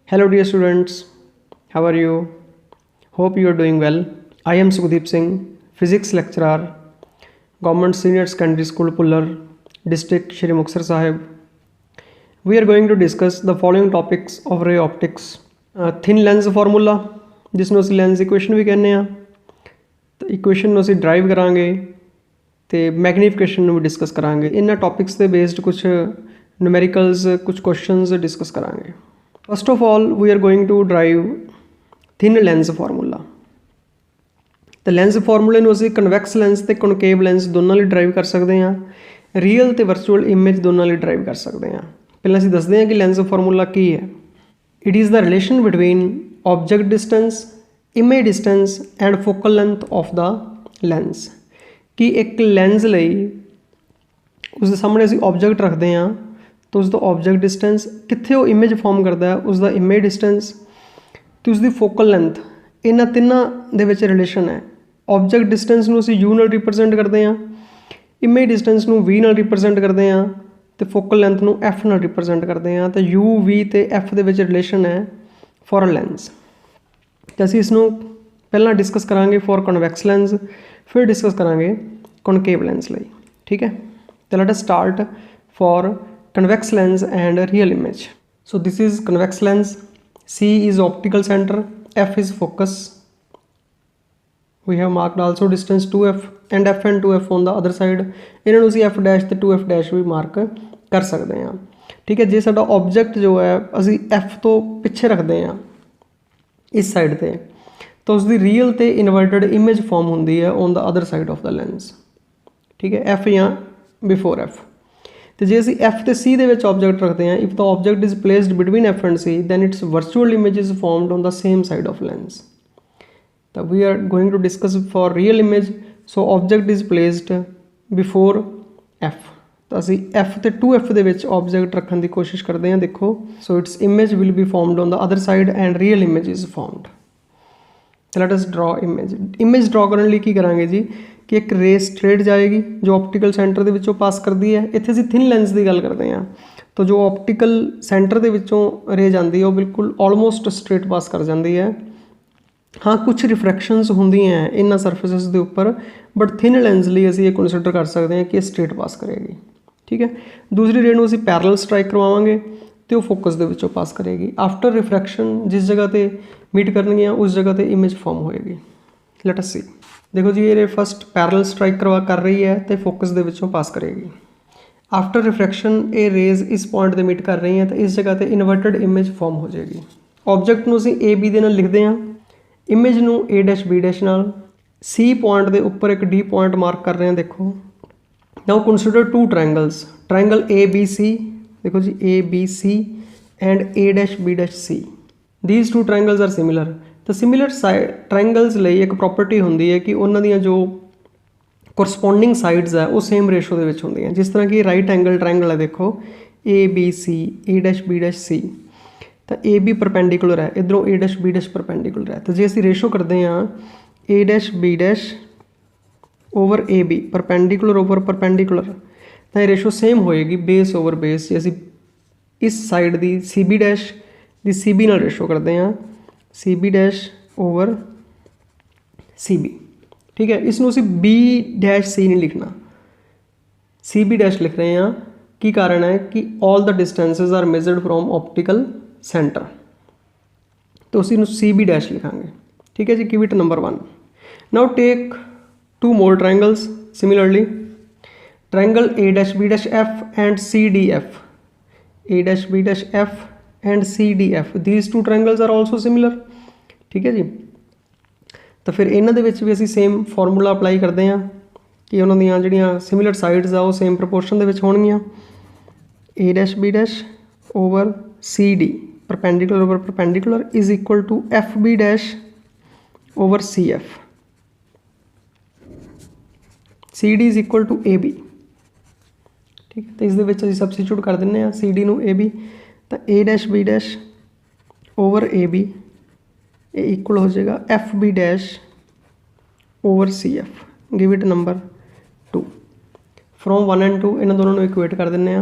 Hello dear students, how are you? Hope you are doing well. I am Sukhdeep Singh, Physics lecturer, Government Senior Secondary School Pullar, District Shri Muktsar Sahib. We are going to discuss the following topics of ray optics. Thin lens formula, जिसनों ਅਸੀਂ lens equation ਵੀ ਕਹਿੰਦੇ ਆ, ਤਾਂ equation ਨੂੰ ਅਸੀਂ drive ਕਰਾਂਗੇ ਤੇ magnification ਨੂੰ ਵੀ discuss ਕਰਾਂਗੇ। ਇਹਨਾਂ ਟੌਪਿਕਸ ਤੇ ਬੇਸਡ ਕੁਝ ਨਿਊਮੈਰੀਕਲਸ, ਕੁਝ ਕੁਐਸਚਨਸ ਡਿਸਕਸ ਕਰਾਂਗੇ। First of all, we are going to drive thin lens formula. तो lens formula ਨੂੰ ਅਸੀਂ convex lens ਤੇ concave lens ਦੋਨਾਂ ਲਈ ਡਰਾਈਵ ਕਰ ਸਕਦੇ ਹਾਂ, ਰੀਅਲ ਤੇ ਵਰਚੁਅਲ ਇਮੇਜ ਦੋਨਾਂ ਲਈ ਡਰਾਈਵ ਕਰ ਸਕਦੇ ਹਾਂ। ਪਹਿਲਾਂ ਅਸੀਂ ਦੱਸਦੇ ਹਾਂ ਕਿ lens formula ਕੀ ਹੈ। It is the relation between object distance, image distance and focal length of the lens. ਕਿ ਇੱਕ ਲੈਂਸ ਲਈ ਉਸ ਦੇ ਸਾਹਮਣੇ ਅਸੀਂ ਆਬਜੈਕਟ ਰੱਖਦੇ ਹਾਂ तो उसका ऑब्जेक्ट डिस्टेंस कित्थे वो इमेज फॉर्म करता है, उसका इमेज डिस्टेंस तो उसकी फोकल लेंथ, इन्हां तिन्नां दे विच रिलेशन है। ऑब्जेक्ट डिस्टेंस नूं असीं यू नाल रिप्रजेंट करते हैं, इमेज डिस्टेंस नूं वी नाल रिप्रजेंट करते हैं तो फोकल लेंथ नूं एफ नाल रिप्रजेंट करते हैं। तो यू वी ते एफ दे विच रिलेशन है फॉर अ लेंस। तो असीं इसनूं पहलां डिस्कस करांगे फॉर कन्वैक्स लेंस, फिर डिस्कस करांगे कॉनकेव लेंस लई। ठीक है, तो let us start for convex lens and real image. So this is convex lens, C is optical center, F is focus. We have marked also distance 2f and f and 2f on the other side. इन्हों ਨੂੰ ਅਸੀਂ f dash ਤੇ 2f dash ਵੀ mark ਕਰ ਸਕਦੇ ਹਾਂ। ठीक है, जे साडा ऑब्जेक्ट जो है ਅਸੀਂ f ਤੋਂ ਪਿੱਛੇ ਰੱਖਦੇ ਹਾਂ ਇਸ ਸਾਈਡ ਤੇ, ਤਾਂ ਉਸ ਦੀ ਰੀਅਲ ਤੇ ਇਨਵਰਟਡ ਇਮੇਜ ਫਾਰਮ ਹੁੰਦੀ ਹੈ on the other side of the lens. ठीक है, f ਜਾਂ ਬਿਫੋਰ f। तो जे असी एफ तो सी के ऑब्जेक्ट रखते हैं, if the object is placed between F and C then its virtual image is formed on the same side of lens. तो we are going to discuss for real image. So object is placed before F, तो असी F तो 2f के object रखने की कोशिश करते हैं। देखो, so its image will be formed on the other side and real image is formed. तो let us draw image. Image draw करने लिए की करांगे जी कि एक रे स्ट्रेट जाएगी जो ऑप्टिकल सेंटर के विचों पास करती है। इत्थे असीं थिन लेंस की गल करते हैं, तो जो ऑप्टिकल सेंटर के विचों रे जाती है वो बिल्कुल ऑलमोस्ट स्ट्रेट पास कर जाती है। हाँ, कुछ रिफ्रैक्शनस होंदियां हैं इन्हां सरफेसिस के उपर, बट थिन लेंस लिए असीं ये कंसीडर कर सकते हैं कि स्ट्रेट पास करेगी। ठीक है, दूसरी रे नूं असीं पैरल स्ट्राइक करवावांगे तो फोकस के विचों पास करेगी। आफ्टर रिफ्रैक्शन जिस जगह पर मीट करनगियां उस जगह पर इमेज फॉर्म होएगी। लेट अस सी। देखो जी, ये फस्ट पैरल स्ट्राइक कर रही है तो फोकस के विचों पास करेगी। आफ्टर रिफ्रैक्शन ये रेज इस पॉइंट पर मीट कर रही हैं तो इस जगह पर इनवर्टड इमेज फॉर्म हो जाएगी। ऑब्जेक्ट नूं असीं ए बी दे नाल लिखते हैं, इमेज नूं ए डैश बी डैश नाल, सी पॉइंट के उपर एक डी पॉइंट मार्क कर रहे हैं। देखो, now consider two triangles, triangle A B C. देखो जी, A B C and A dash B dash C, these two triangles are similar. तो सिमिलर ट्रायंगल्स ਲਈ एक प्रॉपर्टी होंदी है कि उन्होंने जो कोरसपोंडिंग साइड्स है वो सेम रेशो के होंगे। जिस तरह कि राइट एंगल ट्रायंगल है, देखो A B C, A dash B dash C, तो ए बी परपेंडिकुलर है, इधरों A dash B dash perpendicular है। तो जे असीं रेशो करते हैं A dash B dash over A B, perpendicular over perpendicular, तो ये रेशो सेम होएगी बेस ओवर बेस। जे असीं इस साइड की सी बी डैश की सी बी नाल रेशो करते हैं, C B dash over C B. ठीक है, इसनों असीं बी डैश सी नहीं लिखना, सी बी डैश लिख रहे हैं। की कारण है कि all the distances are measured from optical centre, तो असीं सी बी डैश लिखांगे। ठीक है जी, give it number 1। Now take two more triangles similarly, triangle A dash B dash F and C D F, A dash B dash F and C D F, these two triangles are also similar. ठीक है जी, तो फिर इन्हां दे विच भी असीं same formula apply करते हैं कि उन्हां दीयां जिहड़ियां सिमिलर साइड्स आ वो सेम प्रपोर्शन दे विच होणगीआं। A dash B dash over C D, perpendicular over perpendicular, is equal to F B dash over C F, C D is equal to A B. ठीक है, तो इस दे विच असीं सबस्टिट्यूट कर दिंदे आ सी डी नूं ए बी, तो A dash B dash over A B ये इक्वल हो जाएगा F B dash over C F. Give it number 2। From 1 and 2 इन्होंने दोनों इक्वेट कर दें।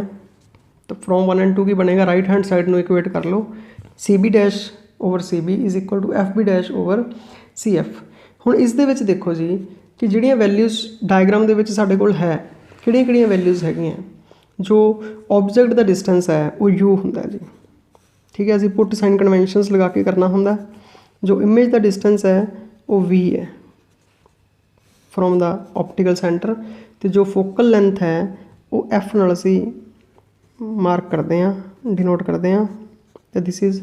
तो फ्रॉम 1 एंड 2 की बनेगा, राइट हैंड साइड में इक्वेट कर लो C B dash over C B is equal to F B dash over C F. हुण इस दे विच देखो जी कि जिहड़ियां वैल्यूज़ डायग्राम दे विच साडे कोल है किहड़ियां वैल्यूज़ हैगियां, जो ऑब्जेक्ट दा डिस्टेंस है वो यू हुंदा जी। ठीक है, असीं पुट साइन कन्वेंशनस लगा के करना हुंदा। जो इमेज दा डिस्टेंस है वो वी है फ्रॉम द ऑप्टिकल सेंटर, तो जो फोकल लेंथ है वो एफ नाल असीं मार्क करते हैं, डिनोट करते हैं, तो दिस इज़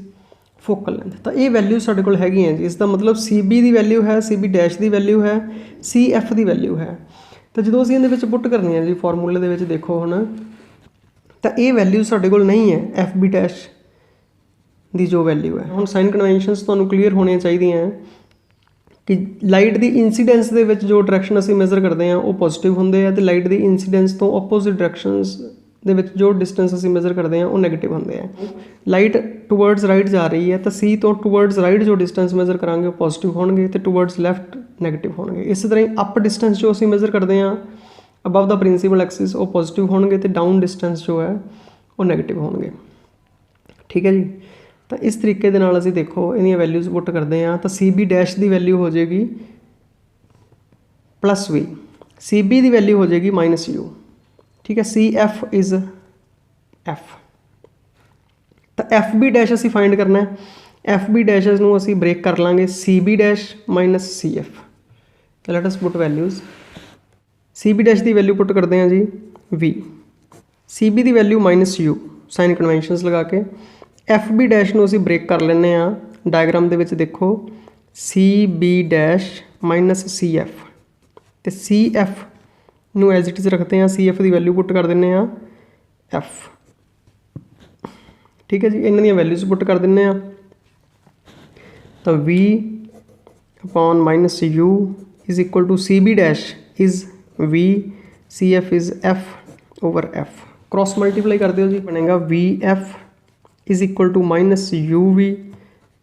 फोकल लेंथ। तो ये वैल्यू साडे कोल हैगियां जी। इसका मतलब सी बी की वैल्यू है, सी बी डैश की वैल्यू है, सी एफ की वैल्यू है। तो जो असीं इहदे विच पुट करनी है जी फॉर्मूले दे विच देखो हुण, तो ये वैल्यू साडे कोल नहीं है एफ बी डैश की जो वैल्यू है। हुण साइन कन्वेंशनस तुहानूं क्लीयर होणियां चाहीदियां कि लाइट की इंसीडेंस दे विच जो डायरैक्शन असीं मेजर करते हैं वो पॉजिटिव होंदे आ, ते लाइट की इंसीडेंस तो ओपोजिट डायरैक्शनस दे विच जो डिस्टेंस असीं मेजर करते हैं वो नैगेटिव होंदे आ। लाइट टूवर्ड्स राइट जा रही है तो सी तो टूवर्ड्स राइट जो डिस्टेंस मेजर करांगे वो पॉजिटिव होणगे, तो टूवर्ड्स लैफ्ट नैगेटिव होणगे। इस तरह ही अप डिस्टेंस जो असीं मेजर करते हैं अबव द प्रिंसीपल एक्सिस वो पॉजिटिव होणगे, तो डाउन डिस्टेंस जो है वो नैगेटिव होणगे। ठीक है जी। तो इस तरीके दे नाल असीं देखो इहदियां वैल्यूज़ पुट करते हैं, तो सी बी डैश की वैल्यू हो जाएगी प्लस वी, सी बी की वैल्यू हो जाएगी माइनस यू। ठीक है, सी एफ इज़ एफ। तो एफ बी डैश असीं फाइंड करना है, एफ बी डैश नूं असीं ब्रेक कर लांगे C B dash minus C F. तो let us put values, C B dash की वैल्यू पुट करते हैं जी वी, सी बी की value minus you sign conventions लगा के। एफ बी डैश नूं असीं ब्रेक कर लैंदे आ, डायग्राम दे विच देखो C B dash minus C F, तो सी एफ नूं एज इट इज़ रखते हैं, सी एफ की वैल्यू पुट कर दिंदे आ एफ। ठीक है जी, इन्हां दी वैल्यूज़ पुट कर दिंदे आ, तो V upon minus U is equal to C B dash is V, C F is F over F. Cross multiply कर दो जी, बनेगा V F is equal to minus U V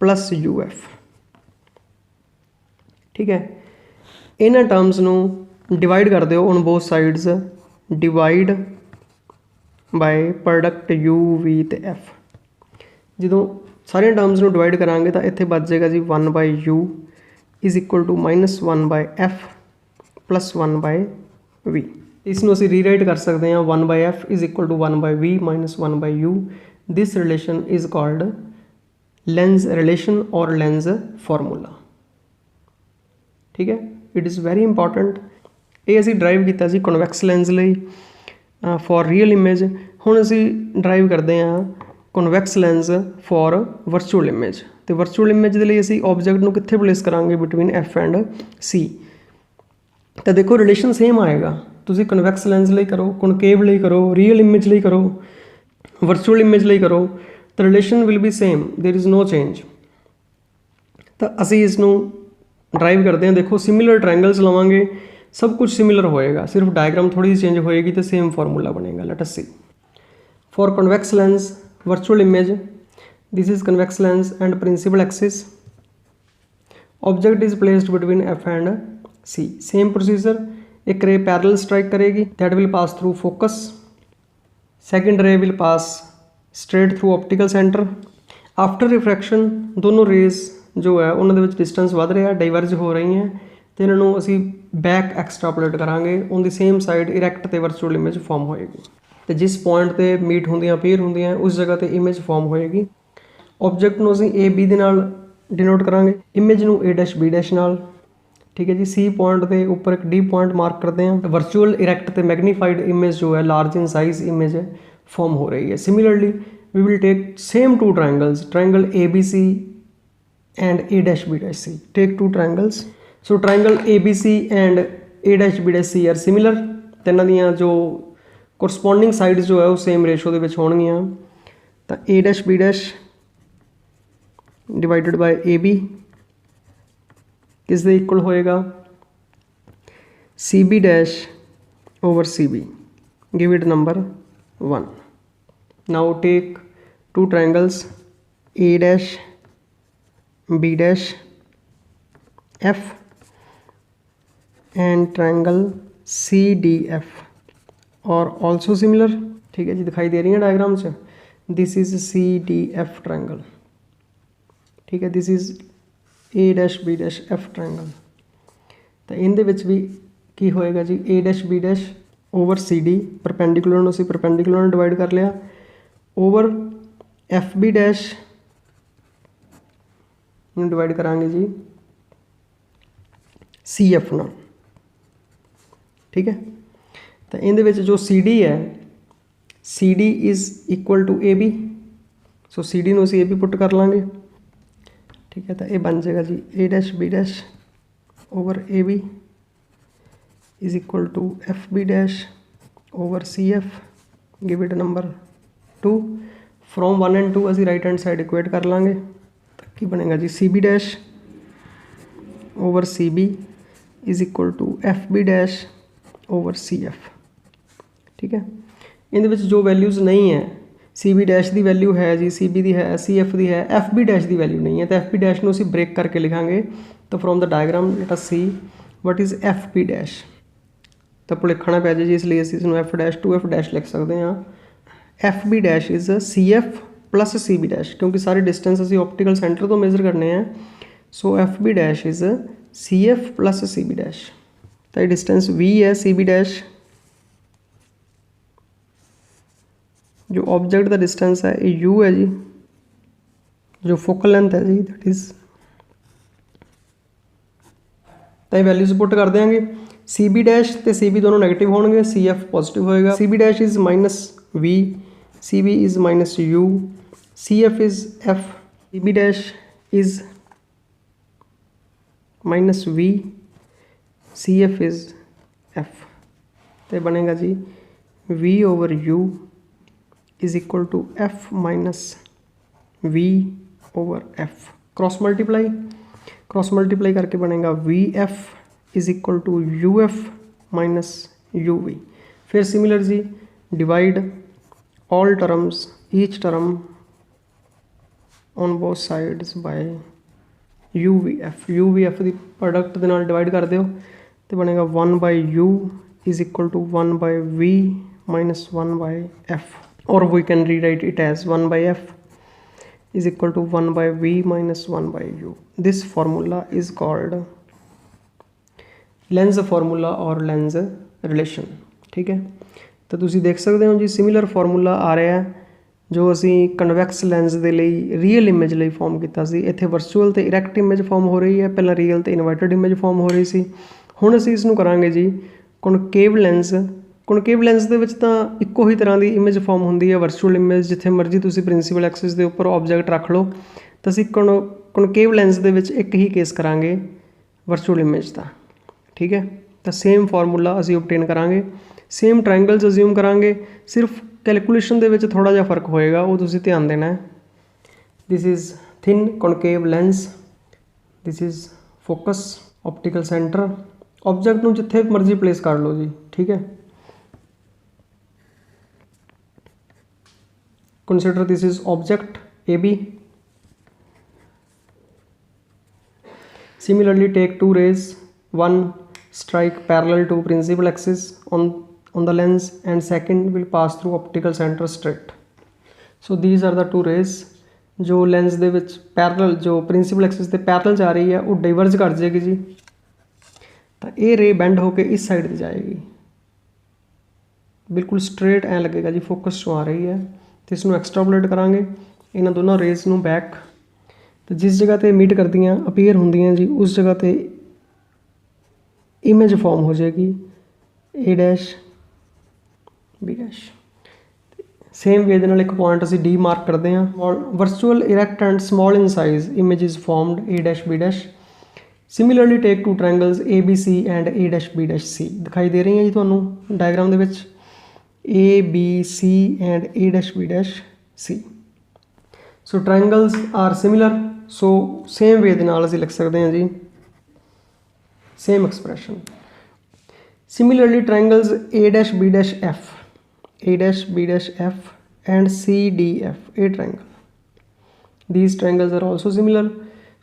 plus U F. ठीक है, इन्हां terms नूं divide कर दो on both sides, divide by product U V ते एफ। जो सारे टर्म्स नूं डिवाइड करांगे तो इत्थे बच जाएगा जी 1 by U is equal to minus 1 by F plus 1 by V. इसनूं असीं रीराइट कर सकते हैं 1 by F is equal to 1 by V minus 1 by U. This relation is called lens relation और लेंस फॉर्मूला। ठीक है, इट इज़ वेरी इंपॉर्टेंट। ये असीं ड्राइव किया जी कन्वैक्स लेंस लई फॉर रियल इमेज। हुण असीं ड्राइव करते हैं convex lens for virtual image. तो वर्चुअल इमेज के लिए असीं ऑब्जेक्ट नूं कित्थे प्लेस करांगे बिटवीन एफ एंड सी। तो देखो रिलेशन सेम आएगा, तुसीं कन्वैक्स लेंस लई करो, कॉनकेव लई करो, रियल इमेज लई करो, वर्चुअल इमेज लई करो, तो relation will be same, there is no change. तो असीं इसनूं ड्राइव करते हैं, देखो सिमिलर ट्रायंगल्स लवांगे, सब कुछ सिमिलर होएगा, सिर्फ डायग्राम थोड़ी सी चेंज होएगी तो सेम फार्मूला बनेगा। Let us see for convex lens virtual image, this is convex lens and principal axis, object is placed between F and C. Same procedure, एक ray parallel strike करेगी, that will pass through focus, second ray will pass straight through optical centre. After refraction दोनों rays जो है उन्होंने distance वध रहा, diverge हो रही हैं, तो इन्हों असी बैक एक्सट्रापोलेट करांगे ऑन दी सेम साइड इरैक्ट ते वर्चुअल इमेज फॉर्म होएगी। तो जिस पॉइंट ते मीट होंदियां पेयर होंदियां उस जगह ते इमेज फॉर्म होएगी। ऑब्जेक्ट नूं असी ए बी दे नाल डिनोट करांगे, इमेज नूं ए डैश बी डैश नाल। ठीक है जी, सी पॉइंट के उपर एक डी पॉइंट मार्क करते हैं। वर्चुअल इरैक्ट ते मैग्नीफाइड इमेज जो है large in size image form हो रही है। Similarly we will take same two triangles, triangle A B C and a dash b dash c. Take two triangles. So triangle ABC and a dash b dash c are similar. तिन्हां दियां जो corresponding sides जो है वो same ratio दे विच होणगियां। तो a dash b dash divided by ab किस दे equal होएगा cb dash over cb. Give it number 1. Now take two triangles a dash b dash f and triangle CDF और also similar. ठीक है जी, दिखाई दे रही है डायग्राम से, दिस इज CDF ट्रायंगल। ठीक है। This is A dash B dash F triangle. तो इनदे विच भी की होएगा जी, A dash B dash over C D, perpendicular नूं असीं परपेंडिकुलर नाल डिवाइड कर लिया, ओवर एफ बी डैश नूं डिवाइड करांगे जी सी एफ नाल। ठीक है। तो इहदे विच जो सी डी है, C D is equal to A B, so C D नूं असीं ए बी पुट कर लांगे। ठीक है। तो ये बन जाएगा जी A dash B dash over A B is equal to F B dash over C F, give it number 2। From 1 and 2 असीं राइट हैंड साइड इक्वेट कर लांगे। तो की बनेगा जी C B dash over C B is equal to F B dash over C F. ठीक है। इहदे विच जो वैल्यूज़ नहीं है, सी बी डैश की वैल्यू है जी, सी बी की है, सी एफ की है, एफ बी डैश की वैल्यू नहीं है। तो एफ बी डैश नूं असीं ब्रेक करके लिखांगे। तो from the diagram let us see what is F B dash. तो भुलेखा ना पै जाए जी, इसलिए असीं इसनूं एफ डैश 2 एफ डैश लिख सकते हैं। F B dash is C F plus C B dash, क्योंकि सारे डिस्टेंस असीं ऑप्टिकल सेंटर तो मेजर करने हैं। So F B dash is C F plus C B dash. तो ये डिस्टेंस वी है, सी बी डैश जो ऑब्जेक्ट का डिस्टेंस है ये यू है जी, जो फोकल लेंथ है जी दैट इज़। तो ये वैल्यूज पुट कर देंगे। सी बी डैश तो सी बी दोनों नैगेटिव होंगे, सी एफ पॉजिटिव होएगा। C B dash is minus V, C B is minus U, C F is F, C B dash is minus V, C F is F. तो बनेगा जी V over U is equal to F minus V over F. Cross multiply करके बनेगा V F is equal to U F minus U V. फिर similar जी divide all terms, each term on both sides by U V F की product के नाल divide कर दो। तो बनेगा 1 by U is equal to 1 by V minus 1 by F, or we can rewrite it as 1 by f is equal to 1 by v minus 1 by u. This formula is called lens formula or lens relation। ठीक है। तो तुसी देख सकते हो जी similar formula आ रहा है जो असी कन्वैक्स लैंस के लिए रीयल इमेज लिए फॉर्म किया सी। इत्थे वर्चुअल तो इरैक्ट इमेज फॉर्म हो रही है, पहला रीयल तो इन्वर्टेड इमेज फॉर्म हो रही सी। हुण असी इसनूं करांगे जी कॉनकेव लैंस। कॉनकेव लैंस दे विच तां इक्को ही तरह की इमेज फॉर्म होंदी है, वर्चुअल इमेज, जिथे मर्जी तुसी प्रिंसीपल एक्सिस के उपर ऑब्जैक्ट रख लो। तो असी कॉनकेव लैंस दे विच एक ही केस करांगे वर्चुअल इमेज का। ठीक है। तो सेम फार्मूला असी ऑब्टेन करांगे, सेम ट्रायंगल्स अज्यूम करांगे, सिर्फ कैलकुलेशन दे विच थोड़ा जिहा फर्क होएगा, वो तुसी ध्यान देना है। This is thin concave lens, this is focus optical centre. Object नूं जिथे मर्जी प्लेस कर लो जी। ठीक है। Consider this is object AB. Similarly, take two rays, one strike parallel to principal axis on the lens and second will pass through optical center straight. So these are the two rays जो lens दे विच parallel, जो principal axis के parallel जा रही है, वो diverge कर जाएगी जी। तो ये रे बेंड होके इस साइड पर जाएगी, बिल्कुल स्ट्रेट ऐ लगेगा जी, फोकस चों आ रही है। तो इसनों एक्सट्रापोलेट करांगे इन्हां दोनों रेज नूं बैक। तो जिस जगह ते मीट करदियां अपीयर होंदियां जी उस जगह ते इमेज फॉर्म हो जाएगी A dash B dash. Same way दे नाल एक पॉइंट असीं डी मार्क करते हैं। Virtual erect and small in size image is formed A dash B dash. Similarly take two triangles A B C and A dash B dash C. दिखाई दे रही है जी तुहानूं डायग्राम दे विच A, B, C and A dash B dash C. So triangles are similar. So same way ਦੇ ਨਾਲ ਅਸੀਂ ਲਿਖ ਸਕਦੇ ਹਾਂ ਜੀ same expression. Similarly triangles A dash B dash F, A dash B dash F and C D F, A triangle. These triangles are also similar.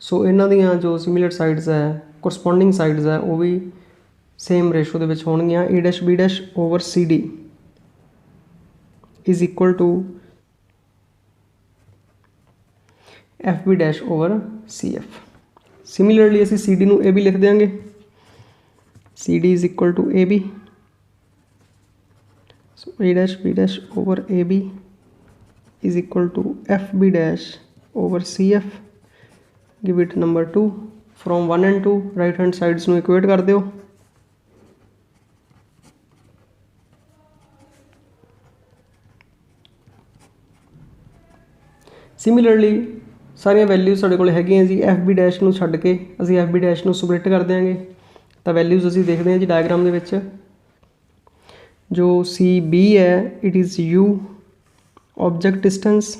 So ਇਹਨਾਂ ਦੀਆਂ ਜੋ similar sides ਹੈ, corresponding sides ਹੈ, ਉਹ ਵੀ same ratio ਦੇ ਵਿੱਚ ਹੋਣਗੀਆਂ। A dash B dash over C D is equal to F B dash over C F. Similarly असी सी डी नूं ए बी लिख देंगे, C D is equal to A B, so A dash B dash over A B is equal to F B dash over C F. Give it number 2 from 1 and 2 right hand sides नूं equate कर दिओ। सिमिलरली सारिया values साढ़े कोल हैगियां जी, F B dash नूं छड्ड के असी एफ बी डैश नूं स्प्लिट कर देंगे, तो वैल्यूज़ असी देखते हैं जी डायग्राम दे विच। जो सी बी है it is U object distance,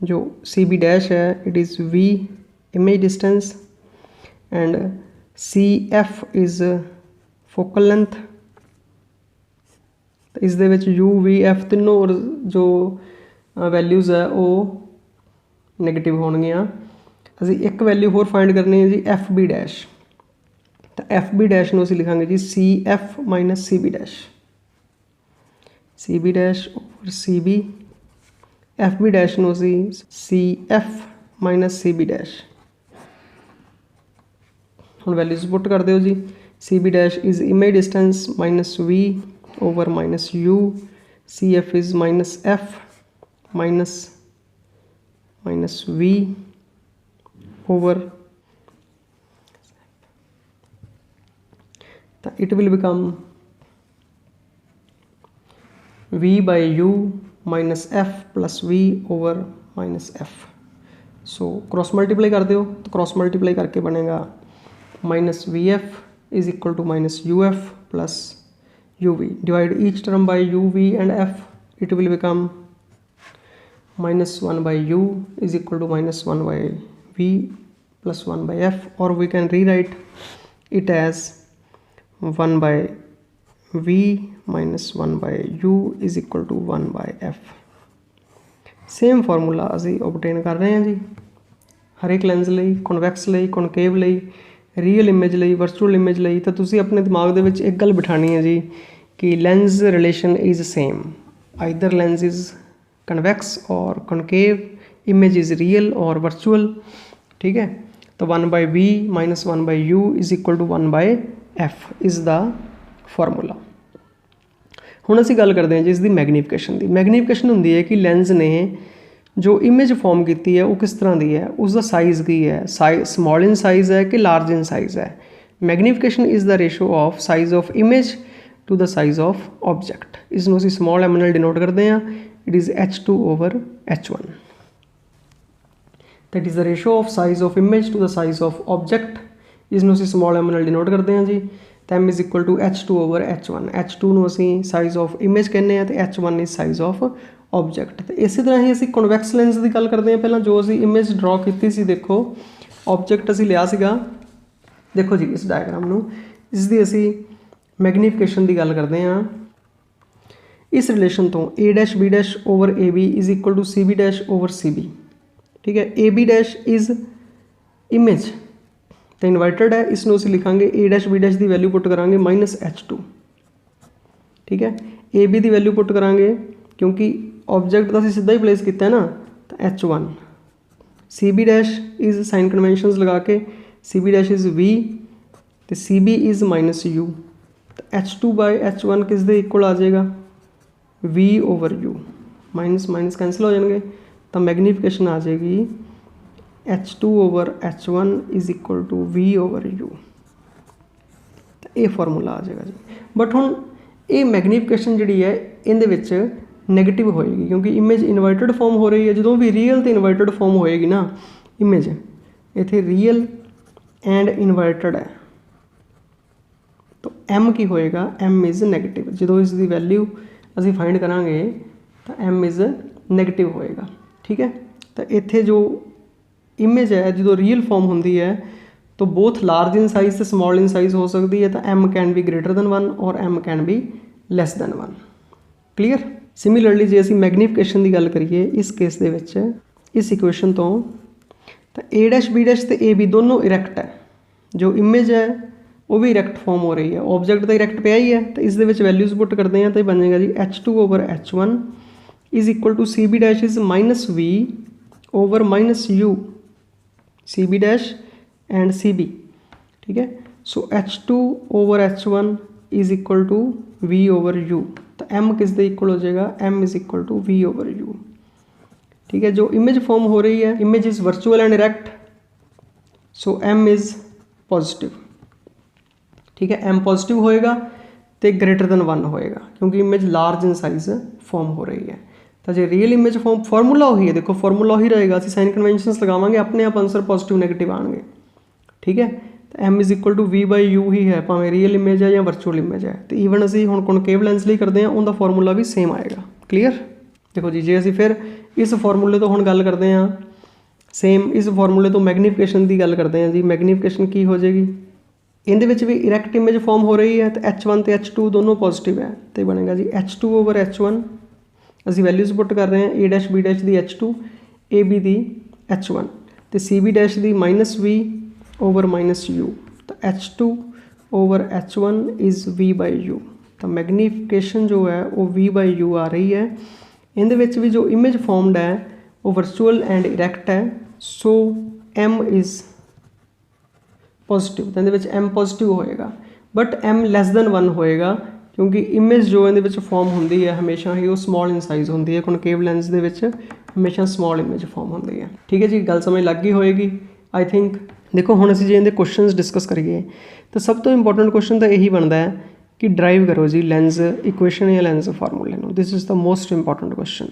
जो सी बी डैश है it is V image distance, and C F is focal length. इस दे विच यू वी एफ तीनों जो वैल्यूज़ है वो नैगेटिव होणगियां। असी एक वैल्यू होर फाइंड करनी है जी एफ बी डैश, तो एफ बी डैश नूं असीं लिखांगे जी C F minus C B dash, C B dash over C B, F B dash नूं असीं C F minus C B dash. हुण वैल्यूज़ पुट कर दिओ जी, C B dash is image distance minus V over minus U, C F is minus F minus minus V over, तो it will become we bye U minus F plus V over minus F. So cross multiply कर दो, तो cross multiply करके बनेगा minus V F is equal to minus U F plus U V. Divide each term by U V and F, it will become minus 1 by u is equal to minus 1 by v plus 1 by f, or we can rewrite it as 1 by v minus 1 by u is equal to 1 by f। Same formula असी obtain कर रहे हैं जी हर एक lens लई, convex लई, concave लई, real image लई, virtual image लई। तो तुसी अपने दिमाग दे विच एक गल बिठानी है जी कि lens relation is same, either lens is convex और कॉनकेव, इमेज इज़ रियल और वर्चुअल। ठीक है, तो 1 by v minus 1 by u is equal to 1 by f is the formula. हुण असीं गल करते हैं जी इसकी मैगनीफिकेशन की। मैगनीफिकेशन होंदी है कि लेंस ने जो इमेज फॉर्म की है वो किस तरह की है, उसका साइज़ की है, स्मॉल इन साइज़ है कि लार्ज इन साइज़ है। Magnification is the ratio of size of image to the size of object. इसनूं असीं स्मॉल एम नाल डिनोट करते हैं, it is h2 over h1, that is the ratio of size of image to the size of object। इसनूं असीं small m नाल denote करते हैं जी, तो m is equal to h2 over h1। h2 नूं असीं size of image कहने हैं, तो h1 is size of object। तो इसी तरह ही असीं convex lens की गल करते हैं। पहला जो असीं image ड्रॉ की सी, देखो ऑब्जेक्ट असीं लिया सीगा, देखो जी इस डायग्राम नूं, इसकी असीं मैगनीफिकेशन की गल करते हैं इस रिलेशन तो A dash B dash over A B is equal to C B dash over C B. ठीक है, A B dash is image तो इन्वर्टेड है, इसनों असीं लिखांगे ए डैश बी डैश की वैल्यू पुट करांगे माइनस h2। ठीक है, ए बी की वैल्यू पुट करांगे क्योंकि ऑब्जेक्ट का असीं सीधा ही प्लेस किया है ना, तो h1। C B dash is sign conventions लगा के C B dash is V, तो C B is minus U, तो h2 बाय h1 किस दे इक्वल आ जाएगा, v over u। Minus minus cancel हो जाएंगे, तो मैगनीफिकेशन आ जाएगी h2 over h1 is equal to v over u। तो ये फार्मूला आ जाएगा जी। बट हुण ये मैगनीफिकेशन जी है इहदे विच नैगेटिव होएगी क्योंकि इमेज इन्वर्टेड फॉर्म हो रही है। जो भी रियल तो इन्वर्टेड फॉर्म होएगी ना इमेज, इत्थे रियल एंड इन्वर्टेड है, तो m की होएगा, m इज़ नैगेटिव। जो इसकी वैल्यू असीं फाइंड करांगे तो m इज़ नैगेटिव होएगा। ठीक है, तो इत्थे जो इमेज है जो रियल फॉर्म होंदी है तो बोथ लार्ज इन साइज़ तो स्मॉल इन साइज़ हो सकती है, तो m can be greater than 1 और m can be less than 1। Clear. Similarly जे असीं मैगनीफिकेशन की गल करिए इस केस दे विच इस इक्वेशन तो ए डैश बी डैश तो ए बी दोनों इरैक्ट है, जो इमेज है वो भी इरैक्ट फॉर्म हो रही है, ऑब्जेक्ट तो इरैक्ट पिया ही है। तो इस दे विच वैल्यूज़ पुट करते हैं तो बनेगा जी h2 over h1 is equal to C B dash is minus V over minus U, C B dash and C B, ठीक है। So H2 over H1 is equal to V over U, तो M किस दे equal हो जाएगा, M is equal to V over U, ठीक है। जो इमेज फॉर्म हो रही है, image is virtual and erect, so M is positive, ठीक है। M पॉजिटिव होएगा तो ग्रेटर देन 1 होएगा क्योंकि image large in size form हो रही है। तो जो रियल इमेज फॉर्म फॉर्मूला वही है, देखो फॉर्मूला ही रहेगा, असं साइन कन्वेंशनस लगावांगे अपने आप आंसर पॉजिटिव नैगेटिव आएंगे, ठीक है। तो M is equal to V by U ही है, भावें रियल इमेज है या वर्चुअल इमेज है। तो ईवन असी हुण कॉनकेव लेंस लिए करते हैं उनका फॉर्मूला भी सेम आएगा। क्लीयर, देखो जी जे असी फिर इस फॉर्मूले तो हुण गल करते हैं सेम, इस फॉर्मूले तो मैगनीफिकेशन की गल करते हैं जी। मैगनीफिकेशन की हो जाएगी, इहदे विच भी इरेक्ट इमेज फॉर्म हो रही है तो H1 तो H2 दोनों पॉजिटिव है, तो बनेगा जी H2 ओवर H1, असी वैल्यूज पुट कर रहे हैं A डैश B डैश दी H2, A B दी H1, तो C B डैश दी minus V over minus U, तो H2 over H1 is V by U। तो मैगनीफिकेशन जो है वो V बाई U आ रही है। इहदे विच भी जो इमेज फॉर्मड है वो वर्चुअल एंड इरेक्ट है, सो M इज़ पॉजिटिव, तो इहदे M पॉजिटिव होएगा, बट M लैस दैन 1 होएगा क्योंकि इमेज जो इहदे विच फॉर्म होंदी है हमेशा ही वो स्मॉल इन साइज़ होंदी है। कॉनकेव लेंस दे विच हमेशा स्मॉल इमेज फॉर्म होंदी है, ठीक है जी। गल समझ लग गई होएगी आई थिंक। देखो हुण असीं जे इहदे क्वेश्चनस डिस्कस करिए तो सब तो इंपॉर्टेंट क्वेश्चन तो यही बनता है कि ड्राइव करो जी लेंस इक्वेशन या लेंस फार्मूले नूं, this is the most important question.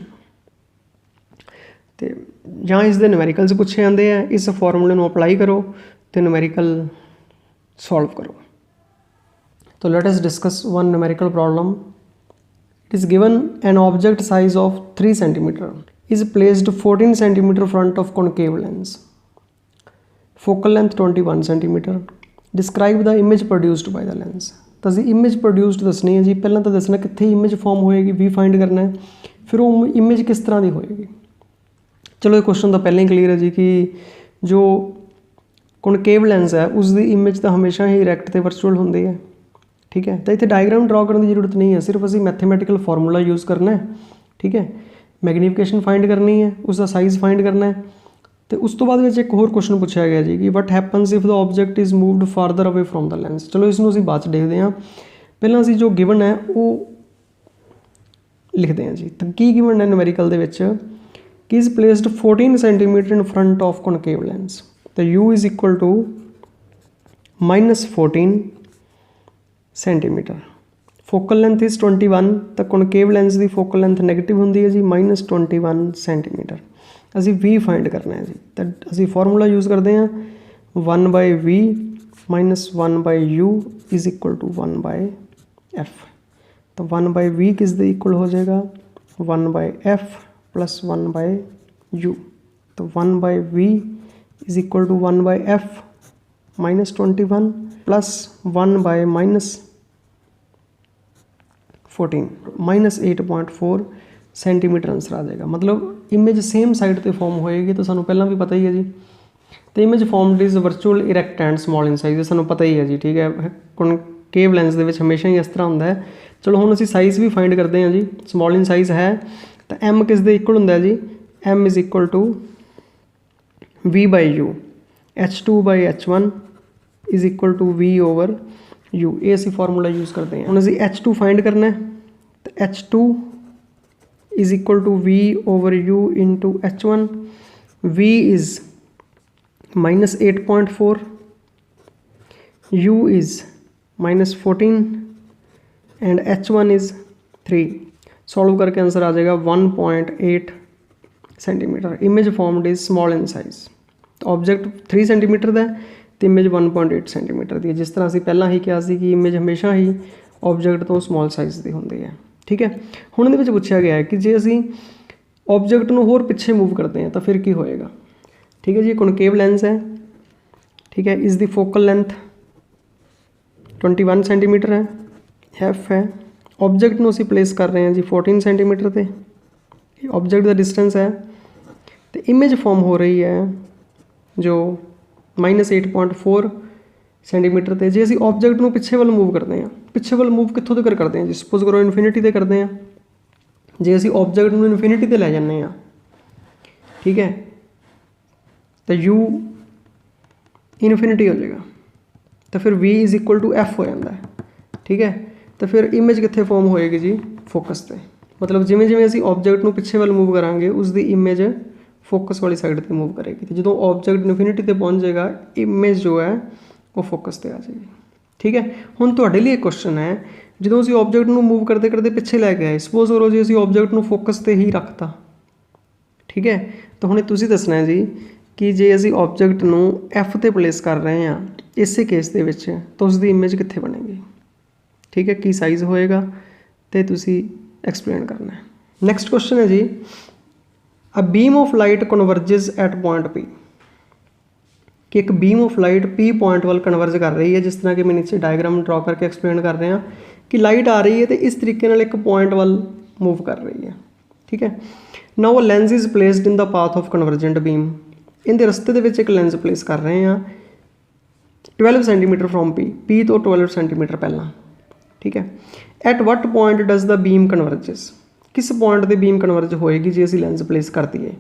तो ਜਾਂ ਇਸ ਦੇ ਨੂਮੈਰੀਕਲਸ ਪੁੱਛੇ ਜਾਂਦੇ ਆ, ਇਸ ਫਾਰਮੂਲੇ ਨੂੰ ਅਪਲਾਈ ਕਰੋ ਤੇ ਨੂਮੈਰੀਕਲ ਸੋਲਵ ਕਰੋ। तो let us discuss one numerical problem. It is given an object size of 3 cm is placed 14 cm front of concave lens, focal length 21 cm, describe the image produced by the lens। तो ਅਸੀਂ image produced ਦੱਸਣੀ ਹੈ ਜੀ, ਪਹਿਲਾਂ ਤਾਂ ਦੱਸਣਾ ਕਿੱਥੇ image form ਹੋਏਗੀ, V फाइंड करना है, फिर वो image किस तरह की होएगी। चलो ये क्वेश्चन तो पहले ही क्लीयर है जी कि जो कॉनकेव लेंस है उसकी इमेज तो हमेशा ही इरेक्ट तो वर्चुअल होंदी है, ठीक है। तो इतने डायग्राम ड्रॉ करने की जरूरत नहीं है, सिर्फ असी मैथेमैटिकल फॉर्मूला यूज़ करना है, ठीक है। मैगनीफिकेशन फाइंड करनी है, उसका साइज़ फाइंड करना है। तो उस तो बाद एक होर क्वेश्चन पूछा गया जी कि what happens if the object is moved फारदर away from the lens. चलो इसनों असीं बाद देखते हैं, पहला असीं जो गिवन है वो लिखते हैं जी। तो की गिवन है न्यूमेरिकल दे विच कि is placed 14 centimetre in front of concave lens, तो U is equal to -14 centimetre, focal length is 21, तो कॉनकेव लेंस की फोकल लेंथ नैगेटिव होंदी है जी -21 सेंटीमीटर। असी V फाइंड करना है जी, तो असी फॉर्मूला यूज़ करते हैं 1/V minus 1/U is equal to 1/F। तो 1/V किस दे इक्वल हो जाएगा 1/F प्लस 1/U। तो 1/V is equal to 1/F minus 21 plus 1/-14 -8.4 centimetre answer आ जाएगा। मतलब इमेज सेम साइड पर फॉर्म होएगी, तो सानू पहला भी पता ही है जी। तो image formed is virtual erect and small in size, सानू पता ही है जी, ठीक है। कॉनकेव लेंस दे विच हमेशा ही इस तरह होंदा है। चलो हुण असीं साइज़ भी फाइंड करते हैं जी, स्मॉल इन साइज है तो M किस दे इक्वल होंदा है जी, M is equal to V by U, H2/H1 is equal to V over U। ये असीं फॉर्मूला यूज़ करते हैं। हुण असीं H2 फाइंड करना है, तो H2 is equal to V over U into H1। V is -8.4, U is -14 and H1 is 3। Solve करके आंसर आ जाएगा 1.8 centimetre. Image formed is small in size, तो ऑब्जेक्ट 3 सेंटीमीटर का तो इमेज 1.8 सेंटीमीटर की है। जिस तरह असीं पहला ही कहा सी कि इमेज हमेशा ही ऑब्जेक्ट तो स्मॉल साइज की होंदी है, ठीक है। हुण इहदे विच पुछया गया है कि जे असीं ऑब्जेक्ट नूं होर पिछे मूव करते हैं तो फिर की होएगा, ठीक है जी। कॉनकेव लेंस है, ठीक है, इसकी फोकल लेंथ 21 सेंटीमीटर है, F है। ऑब्जेक्ट नूं असीं प्लेस कर रहे हैं जी 14 सेंटीमीटर पे, ऑब्जेक्ट का डिस्टेंस है। तो इमेज फॉर्म हो रही है जो -8.4 सेंटीमीटर पे। जे असीं ऑब्जेक्ट नूं पिछे वाल मूव करते हैं, पिछे वाल मूव कित्थों तक करते हैं जी, सपोज करो इन्फिनिटी ते करते हैं जे असी ऑब्जेक्ट नूं इनफिनिटी ते लै जाने आ, ठीक है, तो u इनफिनिटी हो जाएगा, तो फिर v is equal to f हो जाता है, ठीक है। तो फिर इमेज कित्थे फॉर्म होएगी जी, फोकस ते, मतलब जिवें जिवें असी ऑब्जेक्ट नूं पिछे वाल मूव करांगे उसकी इमेज फोकस वाली साइड पर मूव करेगी। तो जो ऑब्जेक्ट इनफिनिटी ते पहुँच जाएगा, इमेज जो है वो फोकस ते आ जाएगी, ठीक है। हुण तुहाडे लिए क्वेश्चन है, जो असी ऑब्जेक्ट नूं मूव करते करते पिछे लै गए, सपोज करो जी असी ऑब्जेक्ट नूं फोकस ते ही रखता, ठीक है। तो हुणे तुसीं दसना है जी कि जे असी ऑब्जेक्ट नूं एफ ते प्लेस कर रहे हैं इसे केस दे विच, तो उसकी इमेज कित्थे बनेगी, ठीक है, की साइज़ होएगा, तो तुसीं एक्सप्लेन करना है। नैक्सट क्वेश्चन है जी, a beam of light converges at point P, कि एक beam of light P point वाल कन्वर्ज कर रही है, जिस तरह कि मैं नीचे डायग्राम ड्रॉ करके एक्सप्लेन कर रहे हैं कि लाइट आ रही है तो इस तरीके नाल एक पॉइंट वाल मूव कर रही है, ठीक है। Now a lens is placed in the path of convergent beam, इनके रस्ते दे विच एक लेंस प्लेस कर रहे हैं 12 सेंटीमीटर फ्रॉम पी तो 12 सेंटीमीटर पहला, ठीक है। At what point does the beam converges, किस पॉइंट पर बीम कन्वर्ज होएगी जे असी लेंस प्लेस कर दिए।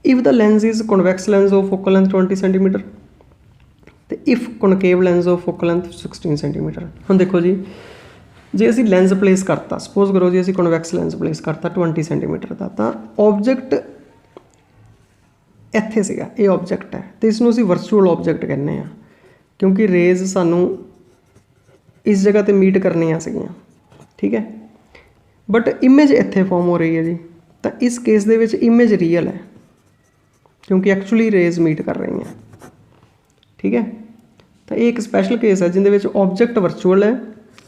If the lens is convex lens of focal length 20 centimetre, तो if concave lens of focal length 16 centimetre. हम देखो जी, जे असी लेंस प्लेस करता, सपोज करो जी असी कॉन्वैक्स लेंस प्लेस करता 20 सेंटीमीटर का, तो ऑब्जेक्ट इत्थे सीगा, ये ऑब्जेक्ट है, तो इसनूं असी वर्चुअल ऑब्जेक्ट कहने हैं, क्योंकि रेज सानू इस जगह पर मीट करनियां सीगियां, ठीक है। बट इमेज इत्थे फॉर्म हो रही है जी, तो इस केस दे विच इमेज रियल है, क्योंकि एक्चुअली रेज मीट कर रही हैं, ठीक है। तो ये एक स्पैशल केस है जिंदे विच ऑब्जेक्ट वर्चुअल है,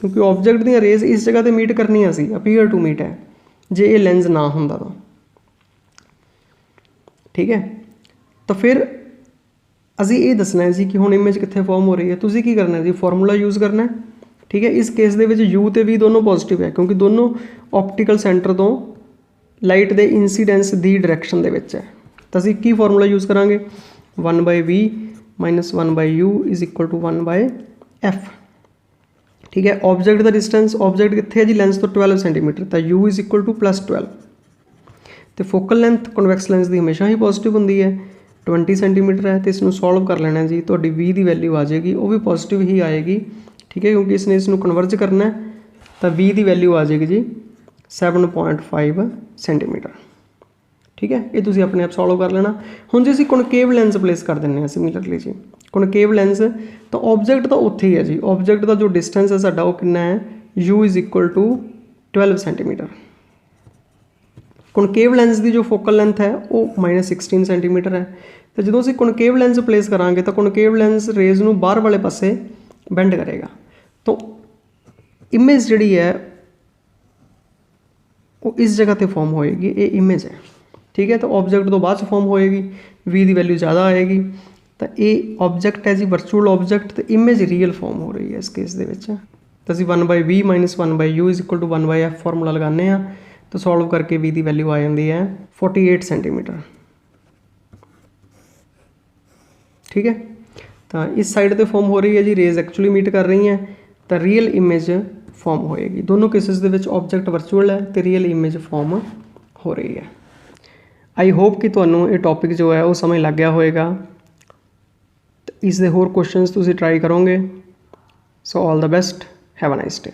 क्योंकि ऑब्जेक्ट दी रेज इस जगह पर मीट करनियां सी, अपीयर टू मीट है, जे ये लेंस ना हुंदा तो, ठीक है। तो फिर असी ये दसना है जी कि हुण इमेज कित्थे फॉर्म हो रही है, तुसीं की करना है जी, फॉर्मूला यूज़ करना है, ठीक है। इस केस दे विच यू ते वी दोनों पॉजिटिव है, क्योंकि दोनों ऑप्टिकल सेंटर तो लाइट दे इंसीडेंस दी डायरैक्शन दे विच है। तो असी की फॉर्मूला यूज़ करांगे, 1/v minus 1/u is equal to 1/f, ठीक है। ऑब्जेक्ट का डिस्टेंस, ऑब्जेक्ट कित्थे है जी, लेंस तो 12 सेंटीमीटर, तो u इज़ इक्वल टू +12, तो फोकल लेंथ कॉन्वैक्स लेंस की हमेशा ही पॉजिटिव होंगी है, 20 सेंटीमीटर है, तो इसनूं सॉल्व कर लेना जी, तो v की वैल्यू आ जाएगी, वो भी पॉजिटिव ही आएगी, ठीक है, क्योंकि इसने इसनूं कन्वर्ज करना है, तो v की वैल्यू आ जाएगी जी 7.5 सेंटीमीटर, ठीक है। ये तुसीं अपने आप सॉल्व कर लेना। हुण जे असीं कॉनकेव लेंस प्लेस कर दिंदे सिमिलरली जी, कॉनकेव लेंस, तो ऑब्जेक्ट तो उत्थे ही है जी, ऑब्जेक्ट का जो डिस्टेंस है साडा वो कितना है, u is equal to 12 centimetre. Concave lens की जो फोकल लेंथ है वो -16 सेंटीमीटर है, तो जो असीं कॉनकेव लेंस प्लेस करांगे तो कॉनकेव लेंस रेज नूं बाहर वाले पासे बेंड करेगा, तो इमेज जिहड़ी है वो इस जगह पर फॉर्म होएगी, ये इमेज है, ठीक है। तो ऑब्जेक्ट तो बाद फॉर्म होएगी, v की वैल्यू ज़्यादा आएगी, तो ये ऑब्जेक्ट है जी वर्चुअल ऑब्जेक्ट, तो इमेज रियल फॉर्म हो रही है इस केस दे विच। तो असीं 1/v minus 1/u is equal to 1/f formula लगाने हैं, तो सॉल्व करके v की वैल्यू आ जाती है 48 सेंटीमीटर, ठीक है। तो इस साइड पर फॉर्म हो रही है जी, रेज एक्चुअली मीट कर रही हैं, तो रियल इमेज फॉर्म होएगी। दोनों cases they which object virtual है तो रियल इमेज फॉर्म हो रही है। आई होप कि तुहानूं ये टॉपिक जो है वो समझ लग गया होएगा, तो इसके होर क्वेश्चनस तुसीं ट्राई करोगे। So all the best, have a nice day.